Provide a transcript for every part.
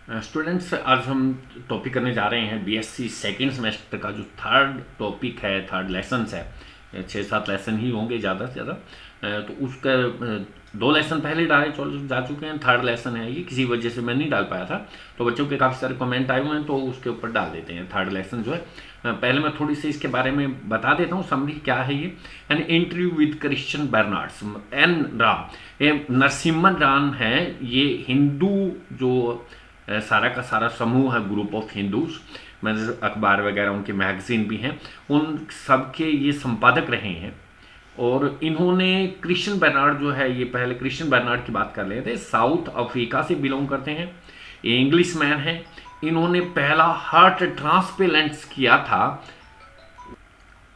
Students, आज हम topic करने जा रहे हैं बीएससी सेकेंड सेमेस्टर का जो थर्ड टॉपिक है, थर्ड लेसन है। 6-7 लेसन ही होंगे ज़्यादा से ज़्यादा। तो उसका दो लेसन पहले डाले जा चुके हैं। थर्ड लेसन है ये, किसी वजह से मैं नहीं डाल पाया था, तो बच्चों के काफ़ी सारे कमेंट आए हुए हैं, तो उसके ऊपर डाल देते हैं। थर्ड लेसन जो है, पहले मैं थोड़ी सी इसके बारे में बता देता हूँ, समरी क्या है ये। An interview with Christian Barnards, N Ram, ये नरसिम्हन राम है। ये हिंदू जो सारा का सारा समूह है, ग्रुप ऑफ हिंदूज, मतलब अखबार वगैरह उनके मैगजीन भी हैं, उन सब के ये संपादक रहे हैं। और इन्होंने क्रिश्चियन बर्नार्ड जो है, ये पहले क्रिश्चियन बर्नार्ड की बात कर रहे थे, साउथ अफ्रीका से बिलोंग करते हैं। ये इंग्लिश मैन है। इन्होंने पहला हार्ट ट्रांसप्लांट किया था।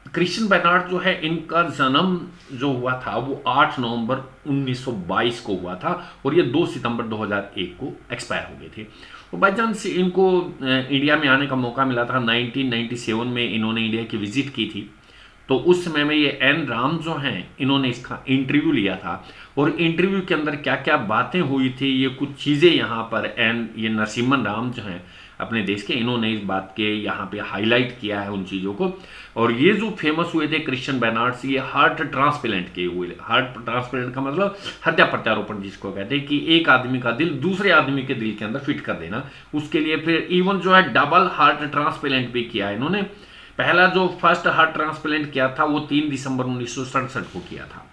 क्रिश्चियन बर्नार्ड जो है, इनका जन्म जो हुआ था वो 8 नवंबर 1922 को हुआ था, और ये 2 सितंबर 2001 को एक्सपायर हो गए थे। तो बाई चांस इनको इंडिया में आने का मौका मिला था 1997 में। इन्होंने इंडिया की विजिट की थी, तो उस समय में ये एन राम जो हैं, इन्होंने इसका इंटरव्यू लिया था। और इंटरव्यू के अंदर क्या क्या बातें हुई थी, ये कुछ चीज़ें यहाँ पर ये नरसिम्हन राम जो हैं अपने देश के, इन्होंने इस बात के यहाँ पे हाईलाइट किया है उन चीज़ों को। और ये जो फेमस हुए थे क्रिश्चियन बर्नार्ड्स, ये हार्ट ट्रांसप्लांट के हुए। हार्ट ट्रांसप्लांट का मतलब हृदय प्रत्यारोपण जिसको कहते हैं, कि एक आदमी का दिल दूसरे आदमी के दिल के अंदर फिट कर देना। उसके लिए फिर इवन जो है डबल हार्ट ट्रांसप्लांट भी किया इन्होंने। पहला जो फर्स्ट हार्ट ट्रांसप्लांट किया था वो 3 दिसंबर 1967 को किया था।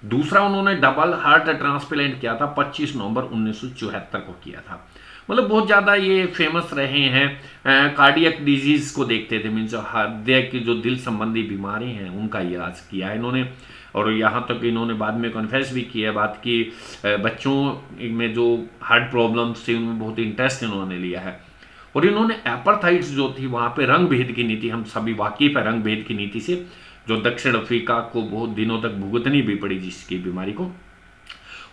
दूसरा उन्होंने डबल हार्ट ट्रांसप्लांट किया था 25 नवंबर 1974 को किया था। मतलब बहुत ज़्यादा ये फेमस रहे हैं। कार्डियक डिजीज को देखते थे, मीन्स हृदय की जो दिल संबंधी बीमारी हैं उनका इलाज किया है इन्होंने। और यहाँ तक इन्होंने बाद में कन्फेस भी किया बात की, बच्चों में जो हार्ट प्रॉब्लम्स थी उनमें बहुत इंटरेस्ट इन्होंने लिया है। और इन्होंने एपार्थाइड्स जो थी वहाँ पे रंग भेद की नीति, हम सभी वाकिफ है रंग भेद की नीति से, जो दक्षिण अफ्रीका को बहुत दिनों तक भुगतनी भी पड़ी जिसकी बीमारी को।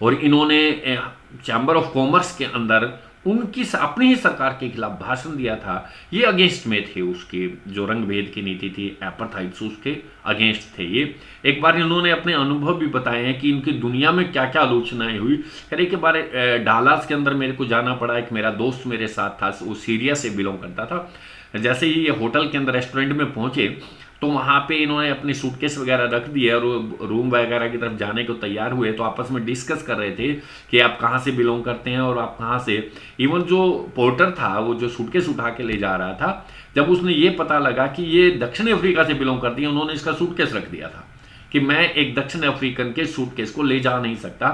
और इन्होंने चैम्बर ऑफ कॉमर्स के अंदर उनकी अपनी ही सरकार के खिलाफ भाषण दिया था। ये अगेंस्ट में थे, उसके जो रंग भेद की नीति थी एपार्थाइड्स, उसके अगेंस्ट थे ये। एक बार इन्होंने अपने अनुभव भी बताए हैं कि इनकी दुनिया में क्या क्या आलोचनाएं हुई। खैर एक बार डालास के अंदर मेरे को जाना पड़ा, एक मेरा दोस्त मेरे साथ था, वो सीरिया से बिलोंग करता था। जैसे ही ये होटल के अंदर रेस्टोरेंट में पहुंचे, तो वहाँ पे इन्होंने अपनी सूटकेस वगैरह रख दिए और रूम वगैरह की तरफ जाने को तैयार हुए। तो आपस में डिस्कस कर रहे थे कि आप कहाँ से बिलोंग करते हैं और आप कहाँ से। इवन जो पोर्टर था, वो जो सूटकेस उठा के ले जा रहा था, जब उसने ये पता लगा कि ये दक्षिण अफ्रीका से बिलोंग करती है, उन्होंने इसका सूटकेस रख दिया था कि मैं एक दक्षिण अफ्रीकन के सूटकेस को ले जा नहीं सकता।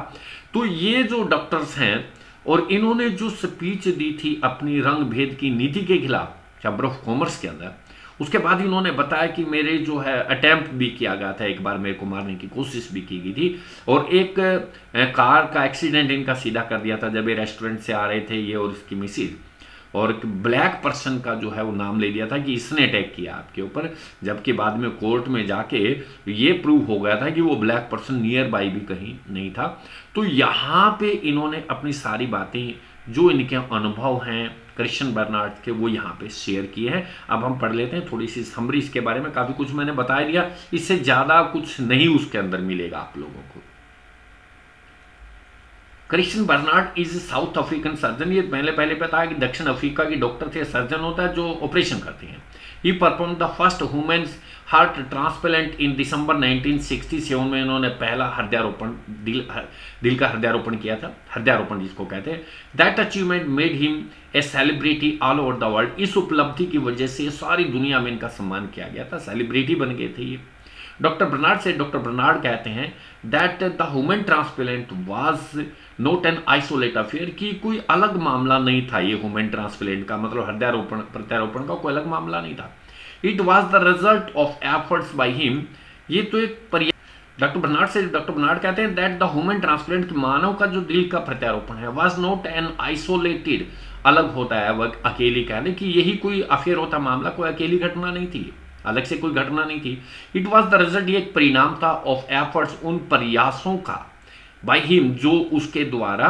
तो ये जो डॉक्टर्स हैं, और इन्होंने जो स्पीच दी थी अपनी रंग भेद की नीति के खिलाफ चैम्बर ऑफ कॉमर्स के अंदर, उसके बाद इन्होंने बताया कि मेरे जो है अटेम्प्ट भी किया गया था, एक बार मेरे को मारने की कोशिश भी की गई थी। और एक कार का एक्सीडेंट इनका सीधा कर दिया था जब ये रेस्टोरेंट से आ रहे थे, ये और इसकी मिसिज। और एक ब्लैक पर्सन का जो है वो नाम ले लिया था कि इसने अटैक किया आपके ऊपर, जबकि बाद में कोर्ट में जाके ये प्रूव हो गया था कि वो ब्लैक पर्सन नियर बाई भी कहीं नहीं था। तो यहाँ पे इन्होंने अपनी सारी बातें, जो इनके अनुभव हैं क्रिश्चियन बर्नार्ड के, वो यहाँ पे शेयर किए हैं। अब हम पढ़ लेते हैं थोड़ी सी समरी इसके बारे में। काफ़ी कुछ मैंने बता दिया, इससे ज़्यादा कुछ नहीं उसके अंदर मिलेगा आप लोगों को। Christian Barnard is South African surgeon. ये पहले पहले पता है कि दक्षिण अफ्रीका की डॉक्टर थे, सर्जन होता है जो ऑपरेशन करते हैं। He performed the first human heart transplant in December 1967 में इन्होंने पहला हृदयारोपण, दिल का हृदयारोपण किया था, हृदयारोपण जिसको कहते हैं। That achievement made him a celebrity all over the world. इस उपलब्धि की वजह से सारी दुनिया में इनका सम्मान किया गया था, सेलिब्रिटी बन गए थे ये। डॉक्टर बर्नार्ड कहते हैं that the human transplant was not an isolate affair, कि कोई अलग मामला नहीं था ये ह्यूमन ट्रांसप्लांट का, मतलब हृदयारोपण प्रत्यारोपण का कोई अलग मामला नहीं था। It was the result of efforts by him. ये तो एक डॉक्टर बर्नार्ड कहते हैं दैट द ह्यूमन ट्रांसप्लांट, की मानव का जो दिल का प्रत्यारोपण है, वाज नॉट एन आइसोलेटेड, अलग होता है वह अकेली, कहने कि यही कोई अफेयर होता मामला, कोई अकेली घटना नहीं थी, अलग से कोई घटना नहीं थी। इट वॉज द रिजल्ट, ये एक परिणाम था, ऑफ एफर्ट्स, उन प्रयासों का, बाई हिम, जो उसके द्वारा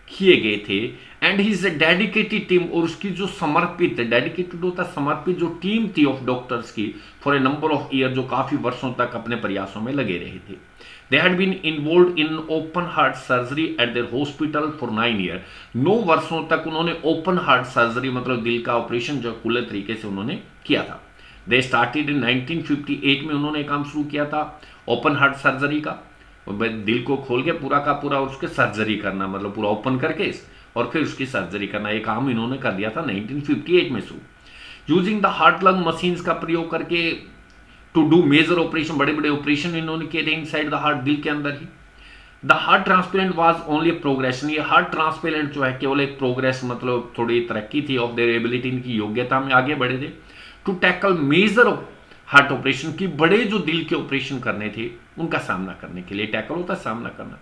किए गए थे, and he is a dedicated team, और उसकी जो समर्पित, डेडिकेटेड होता समर्पित, जो टीम थी ऑफ डॉक्टर्स की for a number of year, जो काफी वर्षों तक अपने प्रयासों में लगे रहे थे। They had been involve in open heart surgery at their hospital for 9 year. 9 वर्षों तक उन्होंने ओपन हार्ट सर्जरी मतलब दिल का ऑपरेशन जो खुले तरीके से उन्होंने किया था। दे स्टार्टेड इन 1958 में उन्होंने काम शुरू किया था ओपन हार्ट सर्जरी का, दिल को खोल के पूरा का पूरा उसके सर्जरी करना, मतलब पूरा ओपन करके और फिर उसकी सर्जरी करना, ये काम इन्होंने कर दिया था 1958 में शुरू। Using the heart lung machines का प्रयोग करके टू डू मेजर ऑपरेशन, बड़े बड़े ऑपरेशन इन्होंने किए थे इनसाइड द हार्ट, दिल के अंदर ही। The heart transplant was only progression, ये हार्ट ट्रांसप्लांट जो है केवल एक प्रोग्रेस, मतलब थोड़ी तरक्की थी ऑफ देयर एबिलिटी, इनकी योग्यता में आगे बढ़े थे to tackle major heart operation की, बड़े जो दिल के ऑपरेशन करने थे उनका सामना करने के लिए, टैकल होता है सामना करना।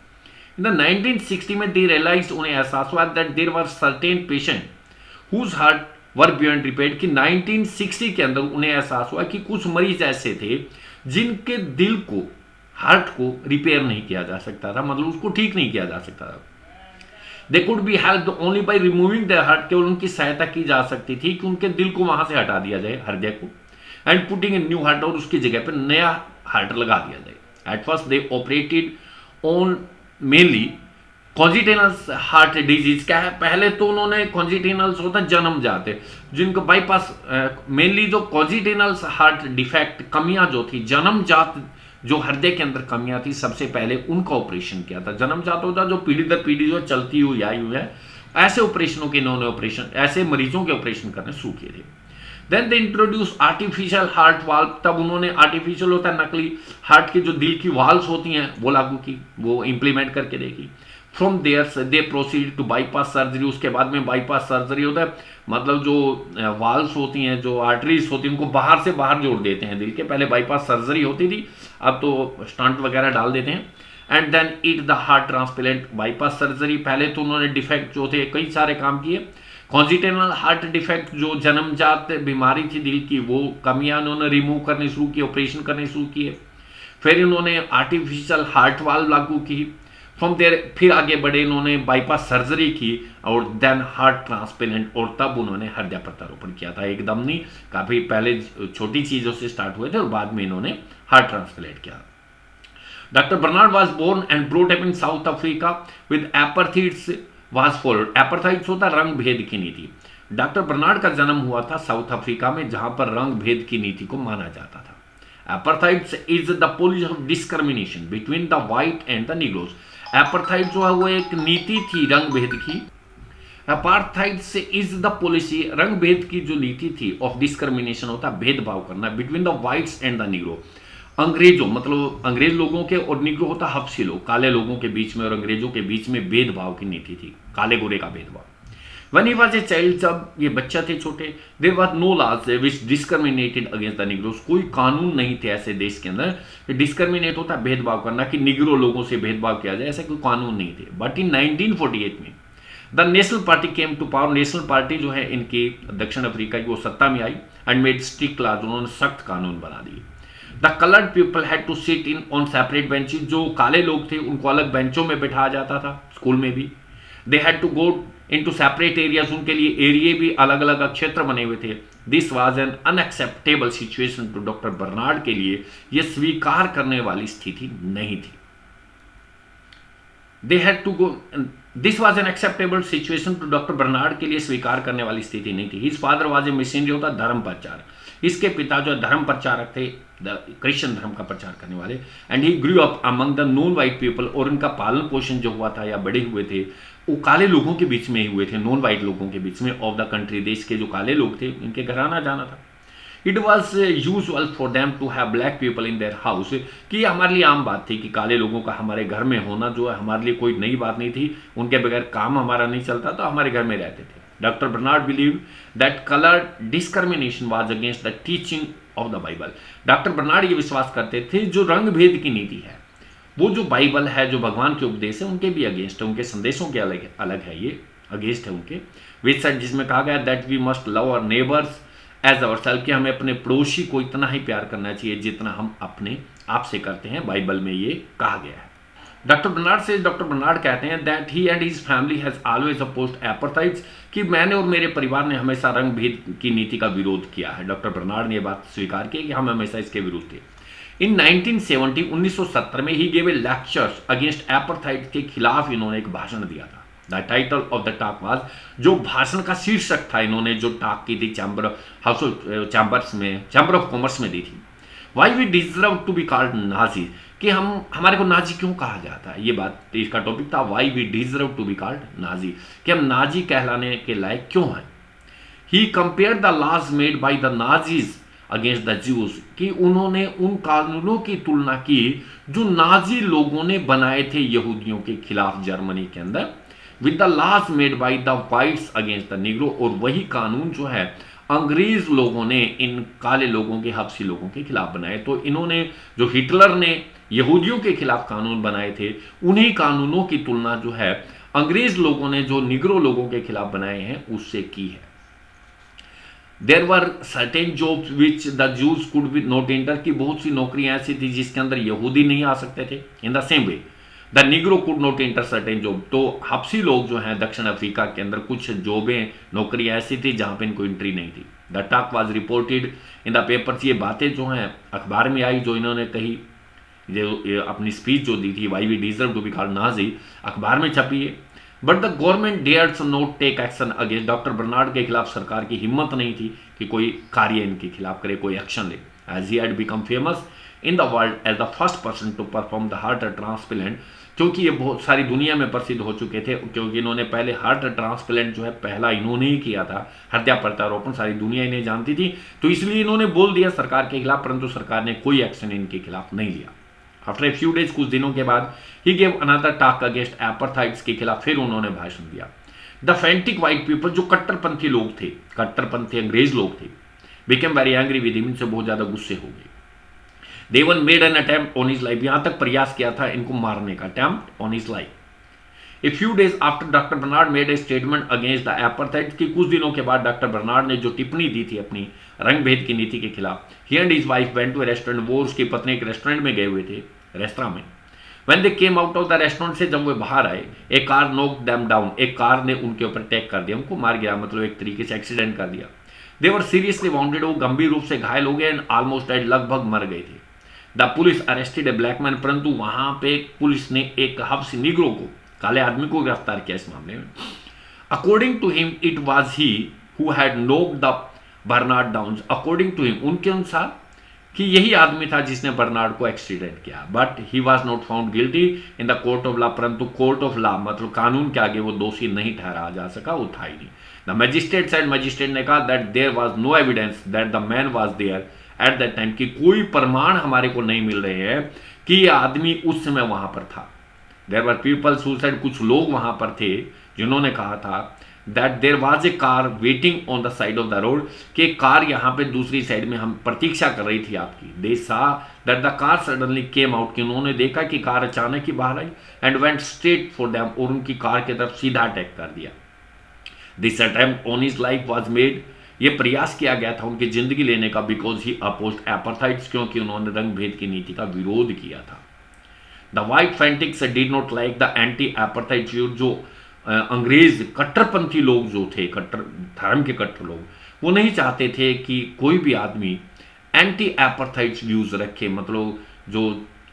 इन द 1960 में दे रियलाइज, उन्हें एहसास हुआ that there were certain patient whose heart were beyond repair, कि 1960 के अंदर उन्हें एहसास हुआ कि कुछ मरीज ऐसे थे जिनके दिल को, हार्ट को रिपेयर नहीं किया जा सकता था, मतलब उसको ठीक नहीं किया जा सकता था। They could be helped only by removing their heart, केवल उनकी सहायता की जा सकती थी कि उनके दिल को वहां से हटा दिया जाए, हृदय को, and putting a new heart, और उसकी जगह पर नया हार्ट लगा दिया जाए। At first they operated on mainly congenitals heart disease. क्या है, पहले तो उन्होंने कॉन्जिटेनल्स होता है जन्मजात, जिनको बाईपास, मेनली जो कॉन्जिटेनल्स हार्ट डिफेक्ट, कमियां जो थी जन्मजात, जो हृदय के अंदर कमियां थी, सबसे पहले उनका ऑपरेशन किया था। जन्मजात होता जो पीढ़ी दर पीढ़ी जो चलती हुई आई हुई है, ऐसे ऑपरेशनों के इन्होंने ऑपरेशन, ऐसे मरीजों के ऑपरेशन करने शुरू किए थे। Then they introduce artificial heart valve, तब उन्होंने आर्टिफिशियल होता है नकली हार्ट की जो दिल की वाल्व्स होती हैं वो लागू की, वो इंप्लीमेंट करके देखी। From there they proceed to bypass surgery, उसके बाद में बाईपास सर्जरी होता है, मतलब जो वाल्व्स होती हैं, जो आर्टरीज होती हैं, उनको बाहर से बाहर जोड़ देते हैं दिल के। पहले बाईपास सर्जरी होती थी, अब तो स्टंट वगैरह डाल देते हैं। And then it the heart transplant, bypass surgery, पहले तो उन्होंने डिफेक्ट जो थे कई सारे काम किए। कॉन्जिटेनल हार्ट डिफेक्ट जो जन्मजात बीमारी थी दिल की, वो कमियां उन्होंने रिमूव करनी शुरू की, ऑपरेशन करने शुरू किए। फिर इन्होंने आर्टिफिशियल हार्ट वाल्व लागू की। फ्रॉम देयर फिर आगे बढ़े, इन्होंने बाईपास सर्जरी की और देन हार्ट ट्रांसप्लांट, और तब उन्होंने हृदय प्रत्यारोपण किया था। एकदम नहीं, काफी पहले छोटी चीजों से स्टार्ट हुए थे और बाद में इन्होंने हार्ट ट्रांसप्लांट किया। Doctor Bernard was born and brought up in South Africa with apartheids was followed. Apartheids होता रंग भेद की नीति। डॉक्टर बर्नार्ड का जन्म हुआ था साउथ अफ्रीका में, जहां पर रंग भेद की नीति को माना जाता था। Apartheids is the policy of discrimination between the white and the negroes. Apartheid जो है वो एक नीति थी रंग भेद की। अपार्थाइड से इज द पॉलिसी, रंग भेद की जो नीति थी, ऑफ डिस्क्रिमिनेशन होता है भेदभाव करना, between the whites and the Negro, अंग्रेजों मतलब अंग्रेज लोगों के और निग्रो होता हब्सी लोग, काले लोगों के बीच में और अंग्रेजों के बीच में भेदभाव की नीति थी, काले गोरे का भेदभाव। When he was a child, जब ये बच्चा थे छोटे, there was no laws which discriminated against the Negroes, कोई कानून नहीं थे ऐसे देश के अंदर डिस्क्रिमिनेट होता भेदभाव करना कि निग्रो लोगों से भेदभाव किया जाए, ऐसे कोई कानून नहीं थे। बट इन 1948 में the national party came to power, national party जो है इनकी दक्षिण अफ्रीका की वो सत्ता में आई एंड मेड स्ट्रिक्ट लॉज, उन्होंने सख्त कानून बना दिए। The coloured people had to sit in on separate benches, जो काले लोग थे उनको अलग बेंचों में बैठाया जाता था, स्कूल में भी। They had to go into separate areas, उनके लिए एरिए भी अलग अलग क्षेत्र बने हुए थे। This was an unacceptable situation to doctor Barnard के लिए, यह स्वीकार करने वाली स्थिति नहीं थी। They had to go, this was an acceptable situation to doctor Barnard के लिए स्वीकार करने वाली स्थिति नहीं थी। His father was a missionary, होता धर्म प्रचार, इसके पिता जो धर्म प्रचारक थे, क्रिश्चियन धर्म का प्रचार करने वाले। And he grew up among the non white people, और उनका पालन पोषण जो हुआ था या बड़े हुए थे वो काले लोगों के बीच में ही हुए थे, नॉन वाइट लोगों के बीच में ऑफ द कंट्री, देश के जो काले लोग थे इनके घर आना जाना था। It was usual for them to have black people in their house, कि आम बात थी कि काले लोगों का हमारे घर में होना जो है हमारे लिए कोई नई बात नहीं थी, उनके बगैर काम हमारा नहीं चलता, तो हमारे घर में रहते थे। Doctor Barnard believe that colour discrimination was against the teaching of the Bible. Doctor Barnard ये विश्वास करते थे जो रंग भेद की नीति है वो जो बाइबल है, जो भगवान के उपदेश है, उनके भी अगेंस्ट है, उनके संदेशों के अलग है, ये अगेंस्ट है उनके। विच साइड जिसमें कहा गया that we must love our neighbours as our self, कि हमें अपने पड़ोसी को इतना ही प्यार करना चाहिए जितना हम अपने आप से करते हैं, बाइबल में ये कहा गया है। डॉक्टर बर्नार्ड कहते हैं that he and his family has always opposed apartheids, कि मैंने और मेरे परिवार ने हमेशा रंग भेद की नीति का विरोध किया है। डॉक्टर बर्नार्ड ने यह बात स्वीकार की कि हम हमेशा इसके विरुद्ध थे। इन 1970 में he gave a lectures against apartheid के खिलाफ इन्होंने एक भाषण दिया था। The title of the talk was, जो भाषण का शीर्षक था, इन्होंने जो टॉक की थी चैम्बर ऑफ कॉमर्स में दी थी, why we deserve to be called Nazi, कि हमारे को नाजी क्यों कहा जाता है। ये बात, इसका टॉपिक था why we deserve to be called Nazi, कि हम नाजी कहलाने के लायक क्यों हैं। He compare the laws made by the Nazis against the Jews, कि उन्होंने उन कानूनों की तुलना की जो नाजी लोगों ने बनाए थे यहूदियों के खिलाफ जर्मनी के अंदर, with the laws made by the whites against the Negro, और वही कानून जो है अंग्रेज लोगों ने इन काले लोगों के, हबशी लोगों के खिलाफ बनाए। तो इन्होंने, जो हिटलर ने यहूदियों के खिलाफ कानून बनाए थे, उन्हीं कानूनों की तुलना जो है अंग्रेज लोगों ने जो निग्रो लोगों के खिलाफ बनाए हैं उससे की है। There were certain jobs which the Jews could be not enter, की बहुत सी नौकरियां ऐसी थी जिसके अंदर यहूदी नहीं आ सकते थे। In the same way the Negro could not enter certain job, तो हबशी लोग जो हैं दक्षिण अफ्रीका के अंदर कुछ जॉबें, नौकरियां ऐसी थी जहां पे इनको एंट्री नहीं थी। The talk was reported in the papers, ये बातें जो हैं अखबार में आई, जो इन्होंने कही, जो अपनी स्पीच जो दी थी why we deserve to be called Nazi, अखबार में छपी है। But the government dares not take action against, doctor Barnard के खिलाफ सरकार की हिम्मत नहीं थी कि कोई कार्य इनके खिलाफ करे, कोई एक्शन ले। As he had become famous in the world as the first person to perform the heart transplant, क्योंकि ये बहुत सारी दुनिया में प्रसिद्ध हो चुके थे, क्योंकि इन्होंने पहले हार्ट ट्रांसप्लांट जो है पहला इन्होंने ही किया था, हृदय प्रत्यारोपण, सारी दुनिया इन्हें जानती थी, तो इसलिए इन्होंने बोल दिया सरकार के खिलाफ, परंतु सरकार ने कोई एक्शन इनके खिलाफ नहीं लिया। आफ्टर ए फ्यू डेज, कुछ दिनों के बाद, he gave another talk against apartheids के खिलाफ फिर उन्होंने भाषण दिया। द फैंटिक वाइट पीपल, जो कट्टरपंथी लोग थे, कट्टरपंथी अंग्रेज लोग थे, became very angry with him, इनसे बहुत ज्यादा गुस्से हो गए। They one made an attempt on his life, यहां तक प्रयास किया था इनको मारने का, attempt on his life. A few days after doctor Barnard made a statement against the apartheid, की कुछ दिनों के बाद डॉक्टर बर्नार्ड ने जो टिप्पणी दी थी अपनी रंग भेद की नीति के खिलाफ, he and his wife went to a restaurant, वो उसकी पत्नी एक रेस्टोरेंट में गए हुए थे, रेस्तरां में। When they came out of the restaurant, से जब वे बाहर आए, ए कार knocked them down, एक कार ने उनके ऊपर अटैक कर दिया, उनको मार गया, मतलब एक तरीके से एक्सीडेंट कर दिया। They were seriously wounded, वो गंभीर रूप से घायल हो गए, एंड ऑलमोस्ट डेड, लगभग मर गए थे। The police arrested A black man, परंतु वहां पे पुलिस ने एक हब्शी निग्रो को, काले आदमी को गिरफ्तार किया इस मामले में। According to him it was he who had knocked the Barnard down, according to him, उनके अनुसार कि यही आदमी था जिसने बर्नार्ड को एक्सीडेंट किया। But he was not found guilty in the court of law, परंतु कोर्ट ऑफ लॉ मतलब कानून के आगे वो दोषी नहीं ठहराया जा सका, वो था ही नहीं। द मजिस्ट्रेट साइड, मजिस्ट्रेट ने कहा that there was no evidence that the man was there at that time, कि कोई प्रमाण हमारे को नहीं मिल रहे हैं कि ये आदमी उस समय वहां पर था। There were people who said, कुछ लोग वहां पर थे जिन्होंने कहा था that there was a car waiting on the side of the road, कि कार यहाँ पे दूसरी साइड में हम प्रतीक्षा कर रही थी आपकी। They saw that the car suddenly came out, कि उन्होंने देखा कि कार अचानक ही बाहर आई, and went straight for them, और उनकी कार की तरफ सीधा अटैक कर दिया। This attempt on his life was made, ये प्रयास किया गया था उनकी जिंदगी लेने का, बिकॉज ही अपोज्ड एपार्थाइड्स, क्योंकि उन्होंने रंग भेद की नीति का विरोध किया था। The white fanatics did not like the anti apartheid views, जो अंग्रेज कट्टरपंथी लोग जो थे, कट्टर धर्म के कट्टर लोग, वो नहीं चाहते थे कि कोई भी आदमी एंटी एपार्थाइड्स व्यूज रखे, मतलब जो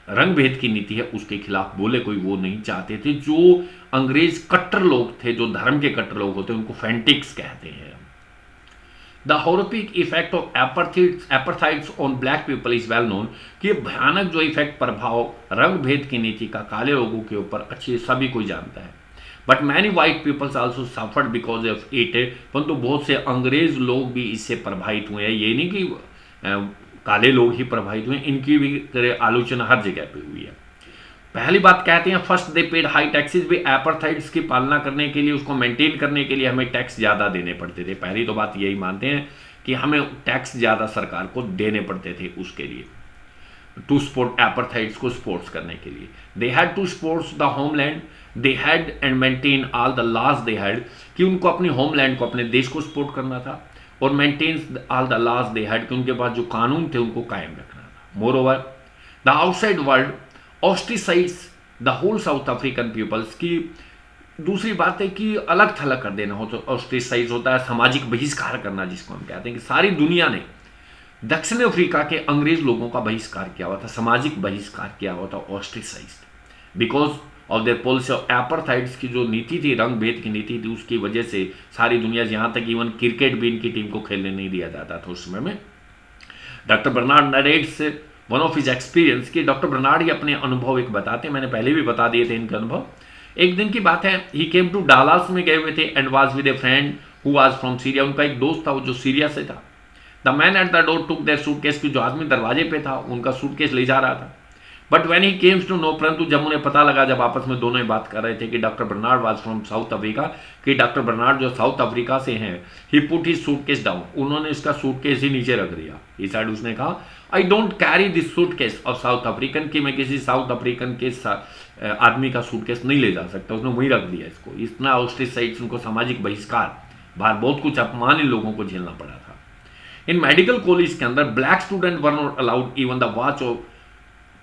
रंग भेद की नीति है उसके खिलाफ बोले, कोई वो नहीं चाहते थे। जो अंग्रेज कट्टर लोग थे, जो धर्म के कट्टर लोग होते हैं, उनको फैंटिक्स कहते हैं। The horrific effect of apartheids on black people is well known, कि भयानक जो इफेक्ट, प्रभाव रंग भेद की नीति का काले लोगों के ऊपर अच्छे सभी कोई जानता है। But many white peoples also suffered because of it, परंतु बहुत से अंग्रेज लोग भी इससे प्रभावित हुए हैं। ये नहीं कि काले लोग ही प्रभावित हुए, इनकी भी आलोचना हर जगह पे हुई है। पहली बात कहते हैं first they paid high taxes, भी एपार्थाइड्स की पालना करने के लिए, उसको मेंटेन करने के लिए हमें टैक्स ज़्यादा देने पड़ते थे। पहली तो बात यही मानते हैं कि हमें टैक्स ज़्यादा सरकार को देने पड़ते थे उसके लिए, टू सपोर्ट एपार्थाइड्स को सपोर्ट्स करने के लिए। They had to supports the homeland, they had and maintain all the laws they had, कि उनको अपने होमलैंड को, अपने देश को सपोर्ट करना था, और maintain all the laws they had, कि उनके पास जो कानून थे उनको कायम रखना था। Moreover the outside world ostracise the whole South African peoples की। दूसरी बात है कि अलग थलग कर देना हो तो ऑस्ट्रेसाइज होता है, सामाजिक बहिष्कार करना जिसको हम कहते हैं, कि सारी दुनिया ने दक्षिण अफ्रीका के अंग्रेज लोगों का बहिष्कार किया हुआ था, सामाजिक बहिष्कार किया हुआ था, ostracised because of their policy of apartheids की जो नीति थी, रंग भेद की नीति थी, उसकी वजह से सारी दुनिया, यहाँ तक इवन क्रिकेट भी इनकी टीम को खेलने नहीं दिया जाता था उस समय में। Doctor Bernard narrates one of his experience कि डॉक्टर बर्नार्ड ही अपने अनुभव एक बताते हैं, मैंने पहले भी बता दिए थे इनके अनुभव। एक दिन की बात है, ही केम टू डालास में गए हुए थे and was with A friend who was from Syria. उनका एक दोस्त था वो जो सीरिया से था। The man at the door took there suitcase, की जो आदमी दरवाजे पे था उनका सूटकेस ले जा रहा था। But when he comes to know, परंतु जब उन्हें पता लगा, जब आपस में दोनों ही बात कर रहे थे कि doctor Bernard was from South Africa, कि डॉक्टर बर्नार्ड जो साउथ अफ्रीका से हैं, he put his suitcase down, उन्होंने इसका सूटकेस ही नीचे रख दिया। इस साइड उसने कहा I don't carry this suitcase of south African, कि मैं किसी साउथ अफ्रीकन के आदमी का सूटकेस नहीं ले जा सकता, उसने वहीं रख दिया इसको। इतना ऑस्ट्रेसाइज्ड, उनको सामाजिक बहिष्कार, बाहर बहुत कुछ अपमान इन लोगों को झेलना पड़ा था। इन मेडिकल कॉलेज के अंदर black student were not allowed even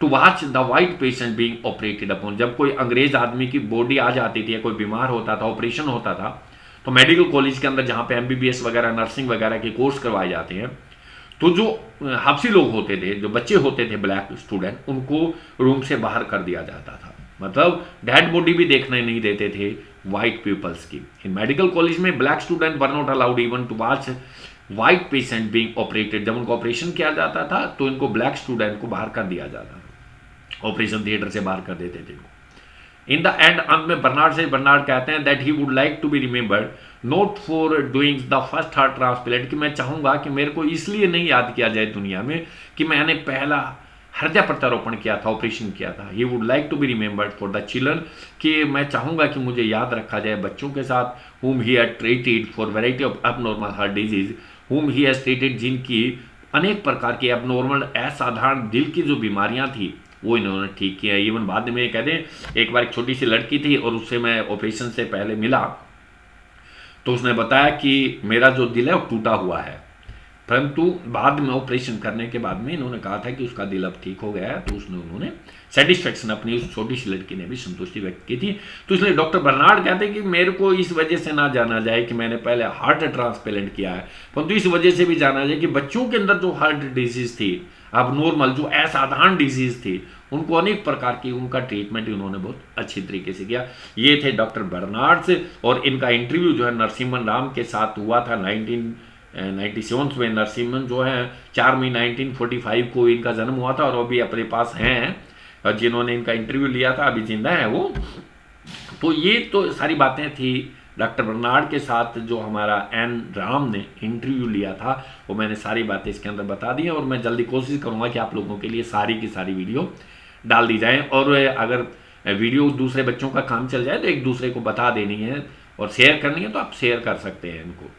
to watch the white patient being operated upon. जब कोई अंग्रेज आदमी की बॉडी आ जाती थी या कोई बीमार होता था, ऑपरेशन होता था, तो मेडिकल कॉलेज के अंदर जहाँ पे एमबीबीएस वगैरह, नर्सिंग वगैरह के कोर्स करवाए जाते हैं, तो जो हब्सी लोग होते थे, जो बच्चे होते थे ब्लैक स्टूडेंट, उनको रूम से बाहर कर दिया जाता था। मतलब डेड बॉडी भी देखने नहीं देते थे वाइट पीपल्स की। इन मेडिकल कॉलेज में black student were not allowed even to watch white patient being operated. जब उनको ऑपरेशन किया जाता था तो इनको ब्लैक स्टूडेंट को बाहर कर दिया जाता था, ऑपरेशन थिएटर से बाहर कर देते थे। इन द एंड, अंत में बर्नार्ड कहते हैं that he would like to be remembered not for doing the first heart transplant, कि मैं चाहूंगा कि मेरे को इसलिए नहीं याद किया जाए दुनिया में कि मैंने पहला हृदय प्रत्यारोपण किया था, ऑपरेशन किया था। He would like to be remembered for the children, कि मैं चाहूंगा कि मुझे याद रखा जाए बच्चों के साथ, whom he had treated for variety of abnormal heart disease, whom he has treated, जिनकी अनेक प्रकार की एबनॉर्मल, असाधारण दिल की जो बीमारियां थी वो इन्होंने ठीक किया। इवन बाद में कहते हैं एक बार एक छोटी सी लड़की थी और उससे मैं ऑपरेशन से पहले मिला, तो उसने बताया कि मेरा जो दिल है वो टूटा हुआ है, परंतु बाद में ऑपरेशन करने के बाद में इन्होंने कहा था कि उसका दिल अब ठीक हो गया है। तो उन्होंने सेटिस्फेक्शन, अपनी उस छोटी सी लड़की ने भी संतुष्टि व्यक्त की थी। तो इसलिए डॉक्टर बर्नार्ड कहते हैं कि मेरे को इस वजह से ना जाना जाए कि मैंने पहले हार्ट ट्रांसप्लांट किया है, परंतु इस वजह से भी जाना जाए कि बच्चों के अंदर जो हार्ट डिजीज थी, अब नॉर्मल जो असाधारण डिजीज थी, उनको अनेक प्रकार की उनका ट्रीटमेंट उन्होंने बहुत अच्छी तरीके से किया। ये थे डॉक्टर बर्नार्ड, और इनका इंटरव्यू जो है नरसिम्हन राम के साथ हुआ था 1997 में। नरसिम्हन जो है 4 मई 1945 को इनका जन्म हुआ था, और अभी अपने पास हैं जिन्होंने इनका इंटरव्यू लिया था, अभी जिंदा है वो। तो ये तो सारी बातें थी डॉक्टर बर्नार्ड के साथ जो हमारा एन राम ने इंटरव्यू लिया था, वो मैंने सारी बातें इसके अंदर बता दी हैं, और मैं जल्दी कोशिश करूंगा कि आप लोगों के लिए सारी की सारी वीडियो डाल दी जाए। और अगर वीडियो दूसरे बच्चों का काम चल जाए तो एक दूसरे को बता देनी है और शेयर करनी है, तो आप शेयर कर सकते हैं इनको।